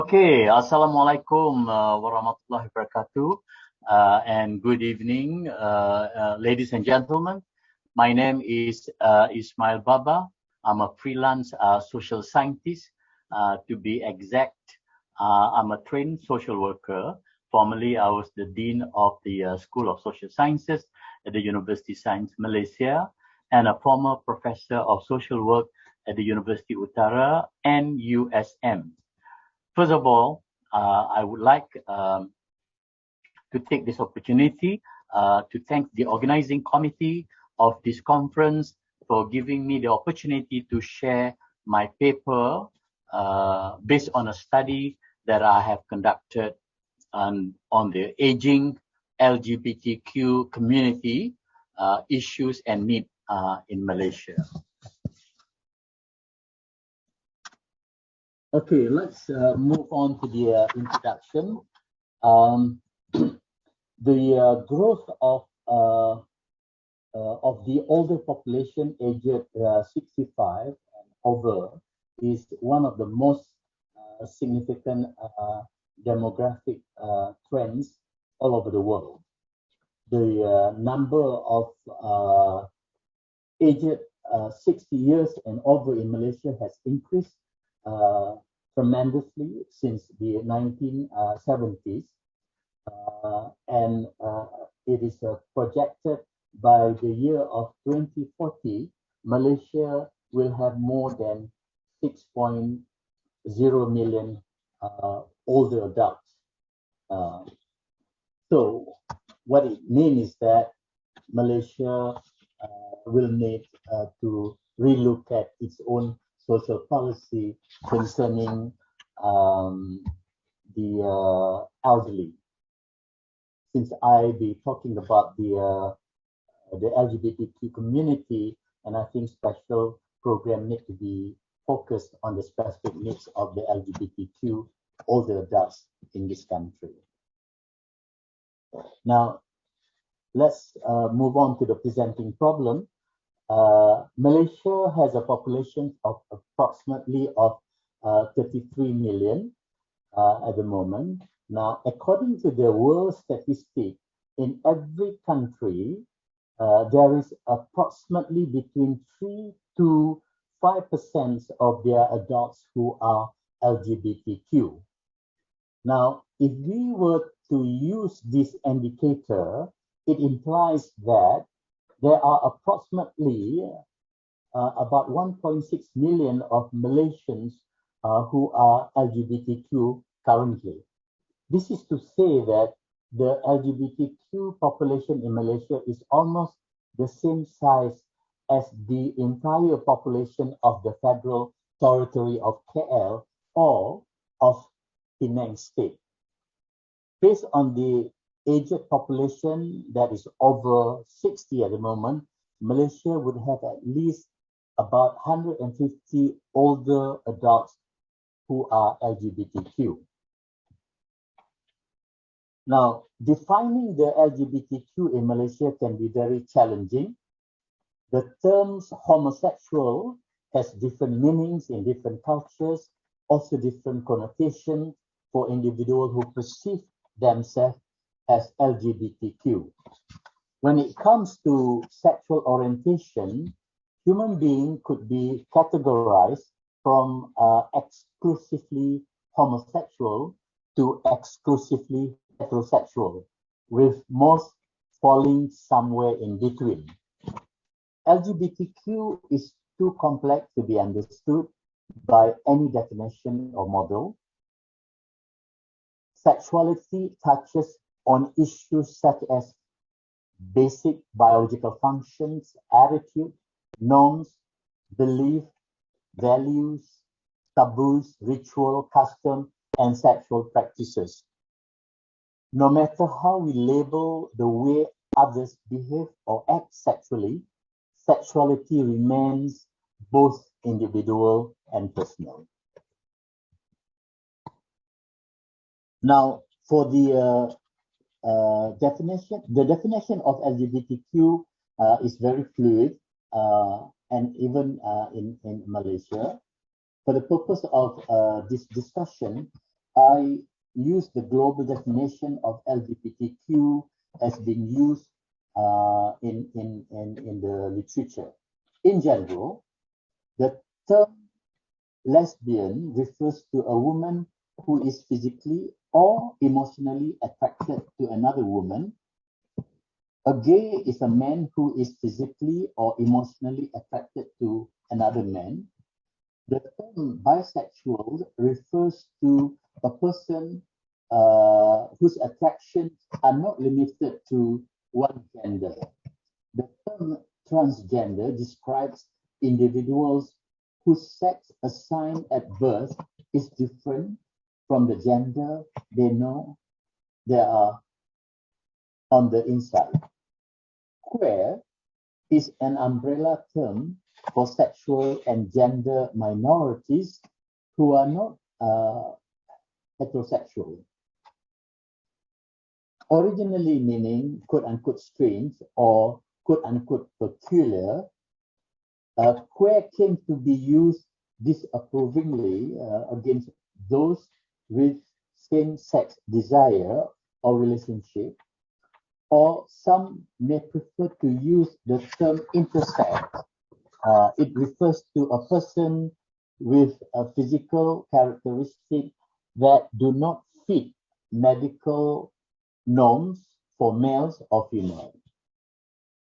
Okay, Assalamualaikum warahmatullahi wabarakatuh, and good evening, ladies and gentlemen. My name is Ismail Baba. I'm a freelance social scientist. To be exact, I'm a trained social worker. Formerly, I was the Dean of the School of Social Sciences at the University of Science Malaysia, and a former Professor of Social Work at the University Utara and USM. First of all, I would like to take this opportunity to thank the organizing committee of this conference for giving me the opportunity to share my paper based on a study that I have conducted on the aging LGBTQ community issues and needs in Malaysia. Okay, let's move on to the introduction. The growth of the older population aged 65 and over is one of the most significant demographic trends all over the world. The number of aged 60 years and over in Malaysia has increased tremendously since the 1970s, and it is projected by the year of 2040, Malaysia will have more than 6.0 million older adults. So what it means is that Malaysia will need to relook at its own social policy concerning the elderly. Since I be talking about the LGBTQ community, and I think special program need to be focused on the specific needs of the LGBTQ older adults in this country. Now, let's move on to the presenting problem. Malaysia has a population of approximately of 33 million at the moment. Now, according to the world statistic, in every country, there is approximately between 3 to 5% of their adults who are LGBTQ. Now, if we were to use this indicator, it implies that there are approximately about 1.6 million of Malaysians who are LGBTQ currently. This is to say that the LGBTQ population in Malaysia is almost the same size as the entire population of the Federal Territory of KL or of Penang State. Based on the aged population that is over 60 at the moment, Malaysia would have at least about 150 older adults who are LGBTQ. Now, defining the LGBTQ in Malaysia can be very challenging. The terms homosexual has different meanings in different cultures, also different connotations for individuals who perceive themselves as LGBTQ. When it comes to sexual orientation, human beings could be categorized from exclusively homosexual to exclusively heterosexual, with most falling somewhere in between. LGBTQ is too complex to be understood by any definition or model. Sexuality touches on issues such as basic biological functions, attitude, norms, belief, values, taboos, ritual, custom, and sexual practices. No matter how we label the way others behave or act sexually, sexuality remains both individual and personal. Now, for the definition of LGBTQ is very fluid, and even in Malaysia. For the purpose of this discussion, I use the global definition of LGBTQ as being used in the literature. In general, the term lesbian refers to a woman who is physically or emotionally attracted to another woman. A gay is a man who is physically or emotionally attracted to another man. The term bisexual refers to a person whose attractions are not limited to one gender. The term transgender describes individuals whose sex assigned at birth is different from the gender they know they are on the inside. Queer is an umbrella term for sexual and gender minorities who are not heterosexual. Originally meaning quote-unquote strange or quote-unquote peculiar, queer came to be used disapprovingly against those with same-sex desire or relationship, or some may prefer to use the term intersex. It refers to a person with a physical characteristic that do not fit medical norms for males or females.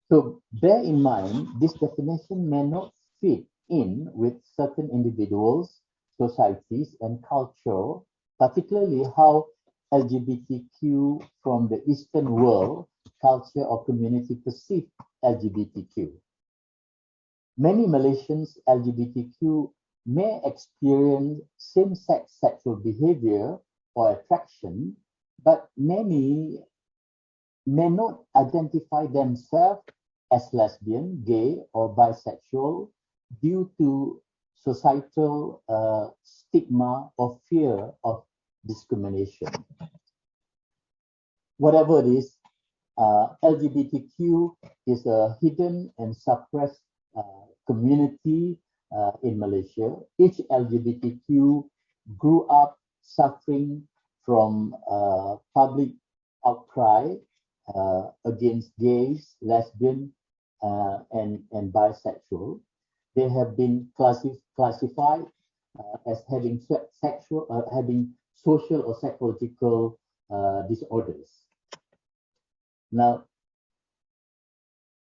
So bear in mind, this definition may not fit in with certain individuals, societies, and culture, particularly how LGBTQ from the Eastern world culture or community perceive LGBTQ. Many Malaysians LGBTQ may experience same-sex sexual behavior or attraction, but many may not identify themselves as lesbian, gay, or bisexual due to societal stigma or fear of discrimination. Whatever it is, LGBTQ is a hidden and suppressed community in Malaysia. Each LGBTQ grew up suffering from public outcry against gays, lesbian, and bisexual. They have been classified as having having social or psychological disorders. Now,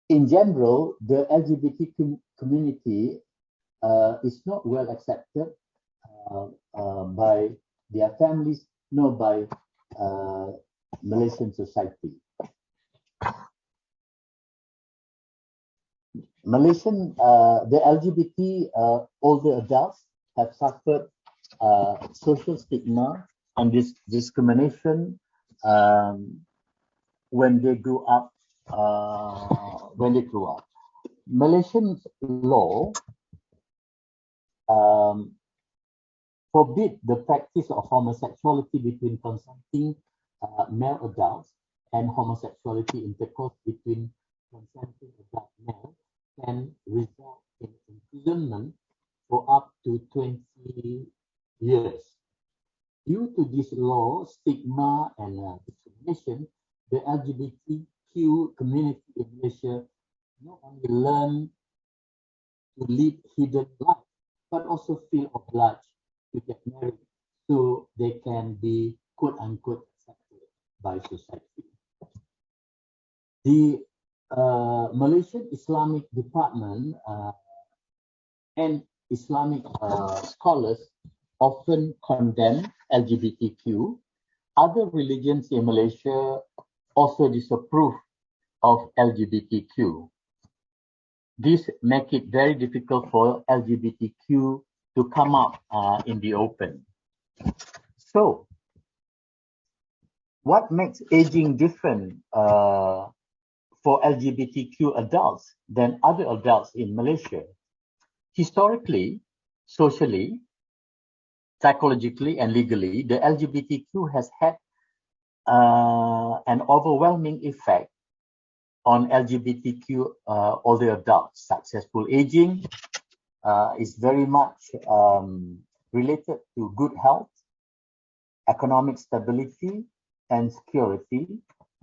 in general, the LGBT community is not well accepted by their families nor by Malaysian society. The LGBT older adults have suffered social stigma and discrimination when they grew up. Malaysian law forbid the practice of homosexuality between consenting male adults, and homosexuality intercourse between consenting adult males can result in imprisonment for up to 20 years. Due to this law, stigma, and discrimination, the LGBTQ community in Malaysia not only learn to lead hidden life, but also feel obliged to get married so they can be quote-unquote accepted by society. The Malaysian Islamic Department and Islamic scholars often condemn LGBTQ. Other religions in Malaysia also disapprove of LGBTQ. This makes it very difficult for LGBTQ to come up in the open. So, what makes aging different for LGBTQ adults than other adults in Malaysia? Historically, socially, psychologically, and legally, the LGBTQ has had an overwhelming effect on LGBTQ older adults. Successful aging is very much related to good health, economic stability and security,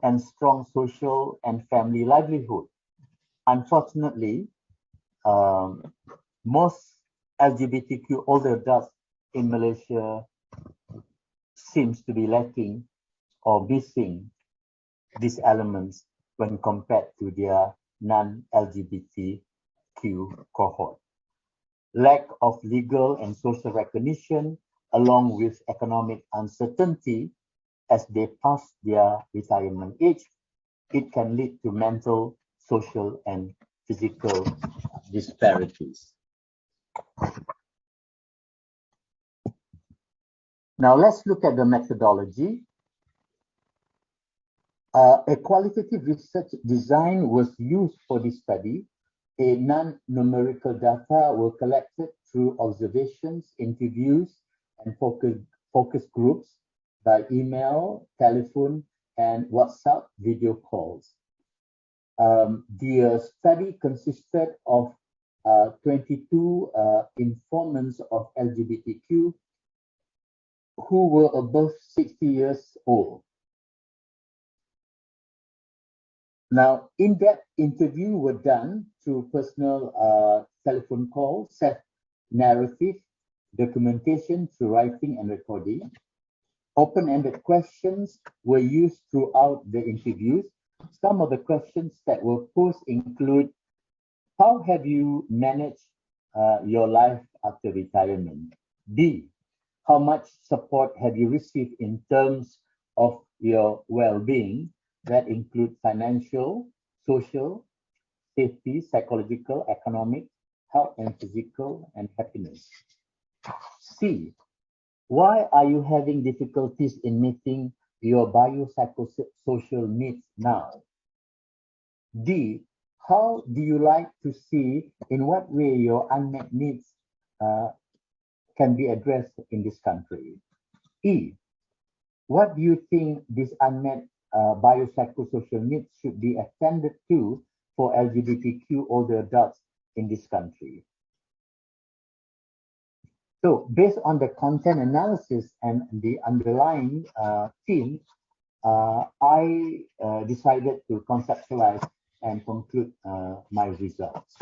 and strong social and family livelihood. Unfortunately, most LGBTQ older adults in Malaysia seems to be lacking or missing these elements when compared to their non-LGBTQ cohort. Lack of legal and social recognition, along with economic uncertainty as they pass their retirement age, it can lead to mental, social, and physical disparities. Now let's look at the methodology. A qualitative research design was used for this study. A non-numerical data were collected through observations, interviews, and focus groups by email, telephone, and WhatsApp video calls. The study consisted of 22 informants of LGBTQ who were above 60 years old. Now, in-depth interview were done through personal telephone calls, self-narrative, documentation through writing and recording. Open-ended questions were used throughout the interviews. Some of the questions that were posed include, how have you managed your life after retirement? B, how much support have you received in terms of your well-being? That include financial, social, safety, psychological, economic, health and physical, and happiness. C, why are you having difficulties in meeting your biopsychosocial needs now? D, how do you like to see in what way your unmet needs can be addressed in this country? E, what do you think these unmet biopsychosocial needs should be attended to for LGBTQ older adults in this country? So based on the content analysis and the underlying theme, I decided to conceptualize and conclude my results.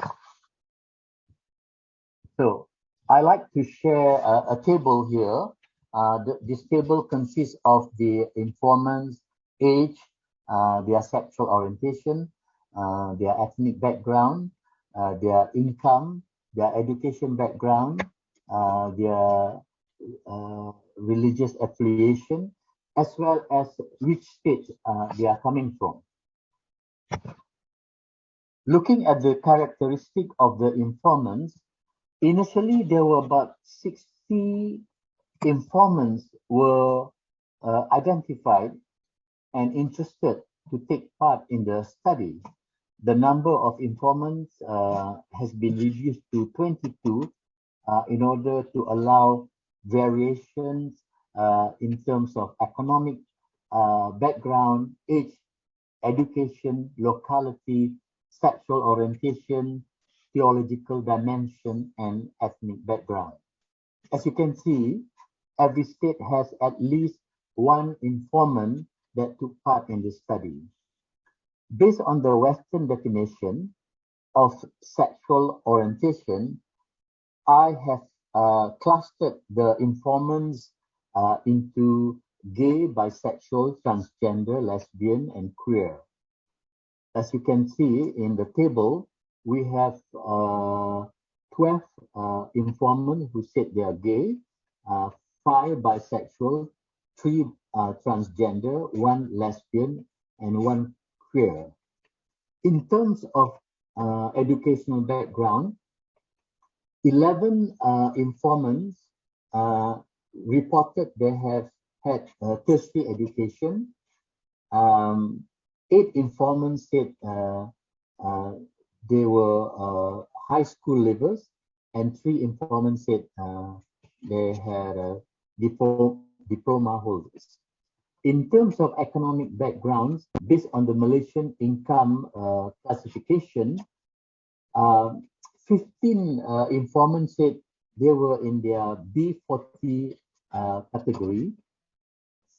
So I like to share a table here. This table consists of the informants' age, their sexual orientation, their ethnic background, their income, their education background, their religious affiliation, as well as which state they are coming from. Looking at the characteristic of the informants, initially there were about 60 informants were identified and interested to take part in the study. The number of informants has been reduced to 22 in order to allow variations in terms of economic background, age, education, locality, sexual orientation, theological dimension, and ethnic background. As you can see, every state has at least one informant that took part in this study. Based on the Western definition of sexual orientation, I have clustered the informants into gay, bisexual, transgender, lesbian, and queer. As you can see in the table, we have 12 informants who said they are gay, 5 bisexual, 3 transgender, 1 lesbian, and 1 queer. In terms of educational background, 11 informants reported they have had tertiary education. 8 informants said they were high school leavers, and 3 informants said they had diploma holders. In terms of economic backgrounds, based on the Malaysian income classification, 15 informants said they were in their B40 category.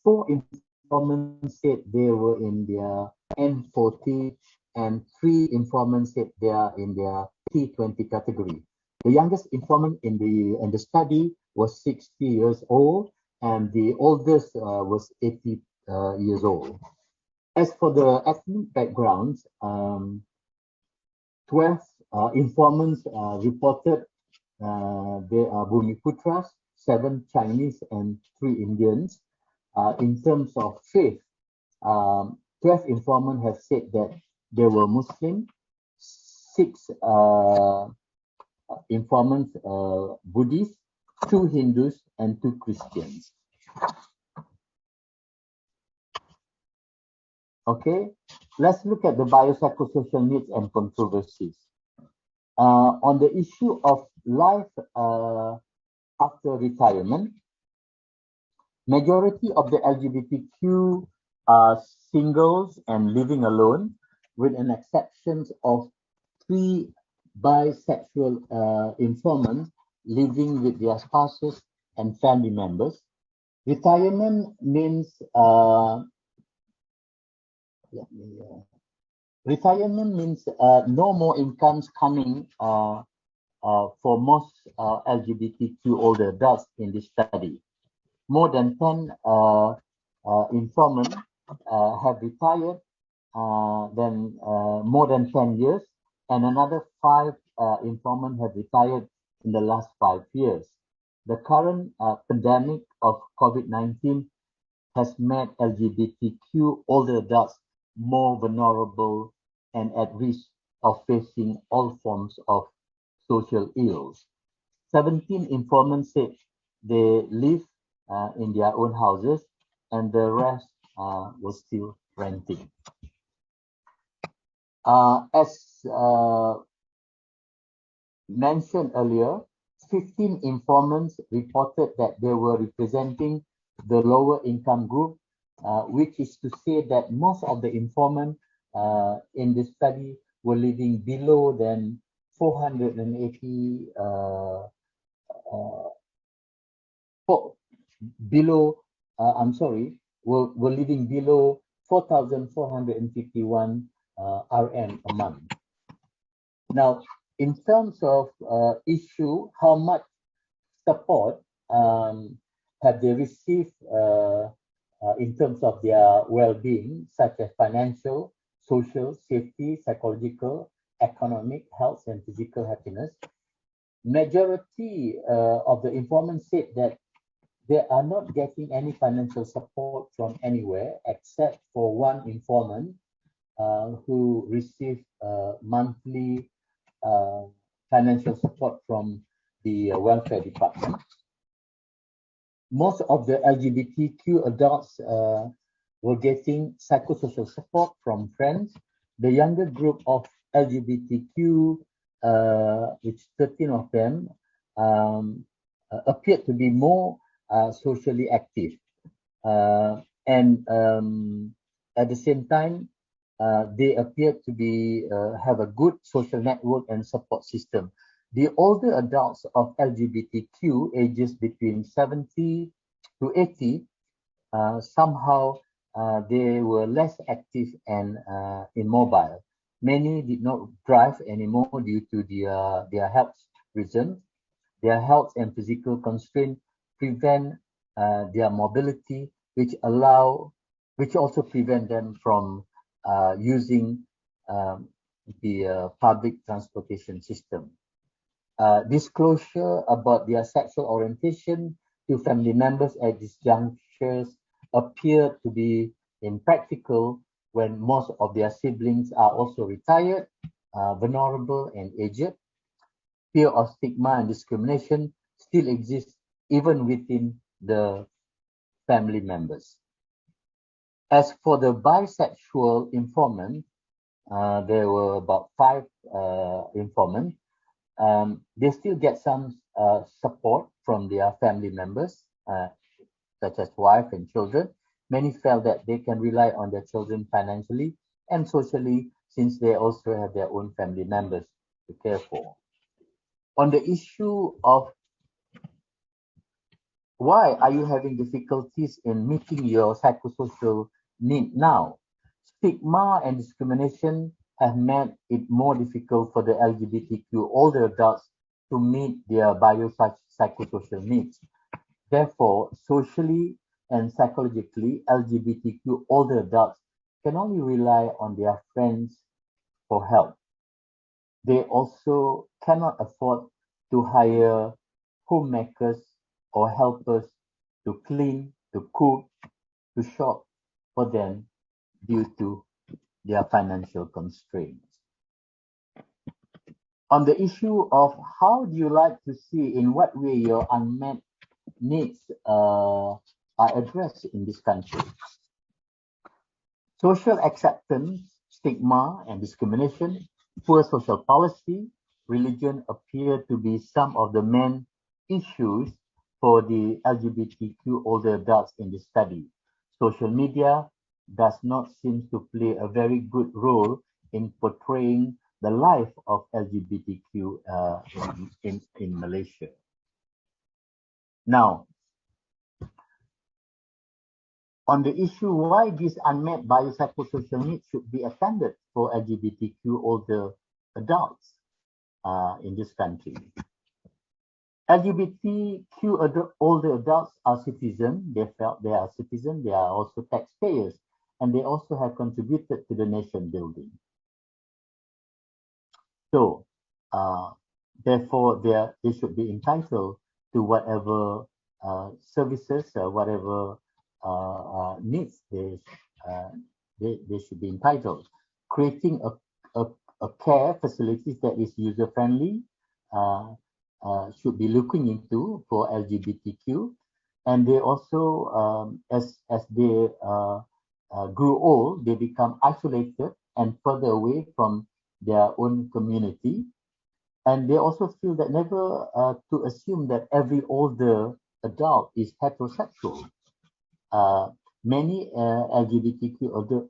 4 informants said they were in their N40, and 3 informants said they are in their T20 category. The youngest informant in the study was 60 years old, and the oldest was 80 years old. As for the ethnic backgrounds, 12 informants reported they are Bumiputras, 7 Chinese, and 3 Indians. In terms of faith, 12 informants have said that they were Muslim, 6 informants Buddhist, 2 Hindus, and 2 Christians. Okay, let's look at the biopsychosocial needs and controversies. On the issue of life after retirement, majority of the LGBTQ are singles and living alone, with an exception of 3 bisexual informants living with their spouses and family members. Retirement means no more incomes coming for most LGBTQ older adults in this study. More than 10 informants have retired then more than 10 years, and another 5 informants have retired in the last 5 years. The current pandemic of COVID-19 has made LGBTQ older adults more vulnerable and at risk of facing all forms of social ills. 17 informants said they live in their own houses, and the rest were still renting. As mentioned earlier, 15 informants reported that they were representing the lower income group, which is to say that most of the informants in this study were living below than 480 were living below 4,451 RM a month. Now, in terms of issue, how much support have they received in terms of their well-being, such as financial, social, safety, psychological, economic, health, and physical happiness? Majority of the informants said that they are not getting any financial support from anywhere except for one informant who received monthly financial support from the welfare department. Most of the LGBTQ adults were getting psychosocial support from friends. The younger group of LGBTQ, which 13 of them, appeared to be more socially active. And at the same time, they appear to be have a good social network and support system. The older adults of LGBTQ ages between 70 to 80, somehow they were less active and immobile. Many did not drive anymore due to their health reasons. Their health and physical constraints prevent their mobility, which also prevent them from using the public transportation system. Disclosure about their sexual orientation to family members at these junctures appear to be impractical when most of their siblings are also retired, vulnerable, and aged. Fear of stigma and discrimination still exists even within the family members. As for the bisexual informant, there were about 5 informants. They still get some support from their family members, such as wife and children. Many felt that they can rely on their children financially and socially, since they also have their own family members to care for. On the issue of why are you having difficulties in meeting your psychosocial need now? Stigma and discrimination have made it more difficult for the LGBTQ older adults to meet their biopsychosocial needs. Therefore, socially and psychologically, LGBTQ older adults can only rely on their friends for help. They also cannot afford to hire homemakers or helpers to clean, to cook, to shop for them due to their financial constraints. On the issue of how do you like to see in what way your unmet needs are addressed in this country? Social acceptance, stigma and discrimination, poor social policy, religion appear to be some of the main issues for the LGBTQ older adults in this study. Social media does not seem to play a very good role in portraying the life of LGBTQ in Malaysia. Now, on the issue why these unmet biopsychosocial needs should be attended for LGBTQ older adults in this country. LGBTQ older adults are citizens. They felt they are citizens. They are also taxpayers, and they also have contributed to the nation building. So, therefore, they should be entitled to whatever services, whatever needs they should be entitled. Creating a care facilities that is user friendly should be looking into for LGBTQ, and they also as they grew old, they become isolated and further away from their own community, and they also feel that never to assume that every older adult is heterosexual. Many LGBTQ older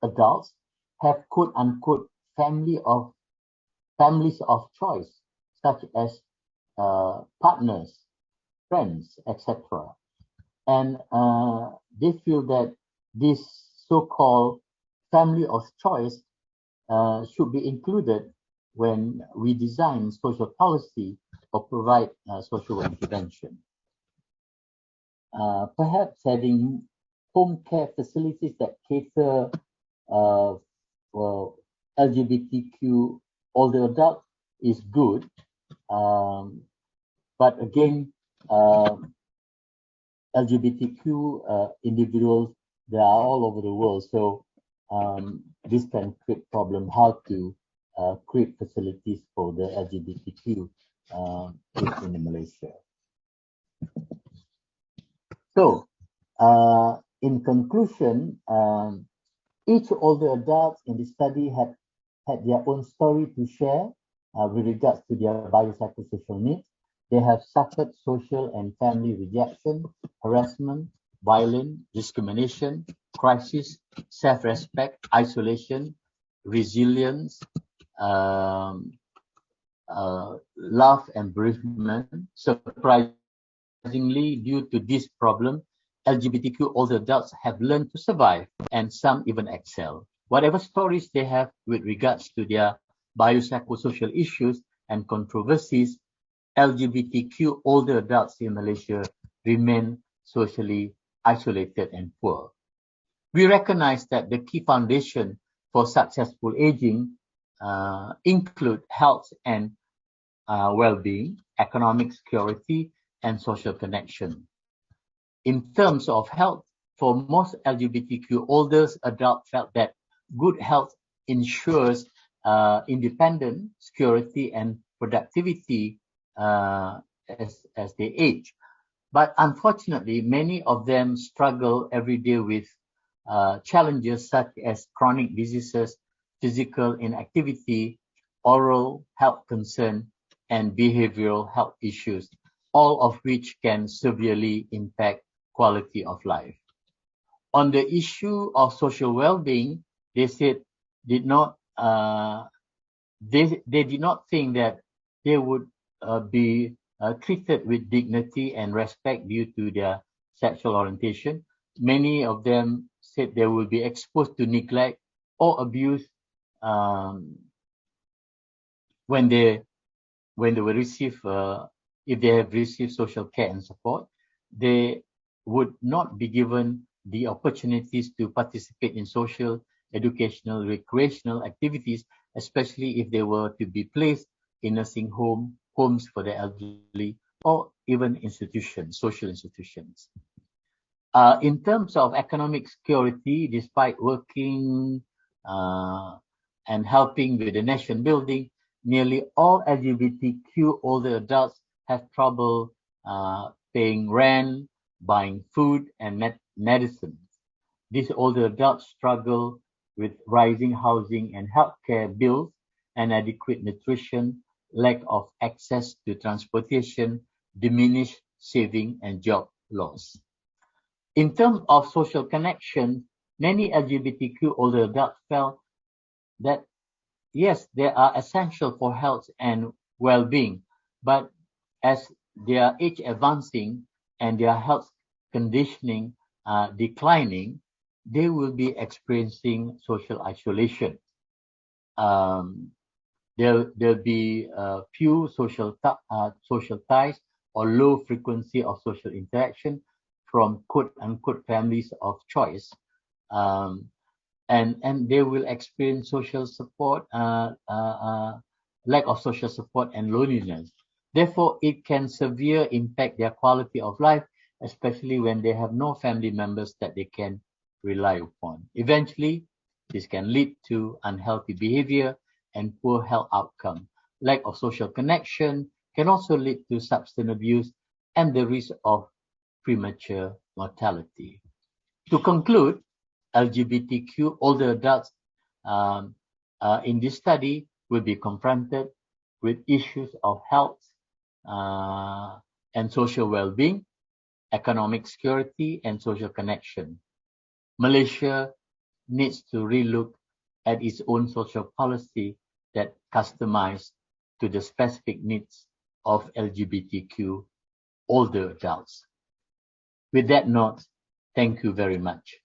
adults have quote unquote families of choice, such as partners, friends, etc. And they feel that this so-called family of choice should be included when we design social policy or provide social intervention. Perhaps having home care facilities that cater for LGBTQ older adults is good, but again, LGBTQ individuals, they are all over the world, so this can create problem how to create facilities for the LGBTQ in Malaysia. So, in conclusion, each older adults in the study had their own story to share with regards to their biopsychosocial needs. They have suffered social and family rejection, harassment, violence, discrimination, crisis, self-respect, isolation, resilience, love and bereavement. Surprisingly, due to this problem, LGBTQ older adults have learned to survive, and some even excel. Whatever stories they have with regards to their biopsychosocial issues and controversies, LGBTQ older adults in Malaysia remain socially isolated and poor. We recognize that the key foundation for successful aging include health and well-being, economic security, and social connection. In terms of health, for most LGBTQ older adults felt that good health ensures independence, security, and productivity as they age. But unfortunately, many of them struggle every day with challenges such as chronic diseases, physical inactivity, oral health concern, and behavioral health issues, all of which can severely impact quality of life. On the issue of social well-being, they said they did not think that they would be treated with dignity and respect due to their sexual orientation. Many of them said they will be exposed to neglect or abuse um, when they will receive if they have received social care and support. They would not be given the opportunities to participate in social, educational, recreational activities, especially if they were to be placed in nursing homes for the elderly, or even institutions, social institutions. In terms of economic security, despite working uh, and helping with the nation building, nearly all LGBTQ older adults have trouble paying rent, buying food, and medicines. These older adults struggle with rising housing and healthcare bills, inadequate nutrition, lack of access to transportation, diminished saving, and job loss. In terms of social connection, many LGBTQ older adults felt that yes, they are essential for health and well-being, but as their age advancing and their health conditioning declining, they will be experiencing social isolation. Um, there'll be few social ties or low frequency of social interaction from quote unquote families of choice, um, and they will experience social support, lack of social support and loneliness. Therefore, it can severe impact their quality of life, especially when they have no family members that they can rely upon. Eventually, this can lead to unhealthy behavior and poor health outcome. Lack of social connection can also lead to substance abuse and the risk of premature mortality. To conclude, LGBTQ older adults um, in this study will be confronted with issues of health uh, and social well-being, economic security, and social connection. Malaysia needs to relook at its own social policy that customized to the specific needs of LGBTQ older adults. With that note, thank you very much.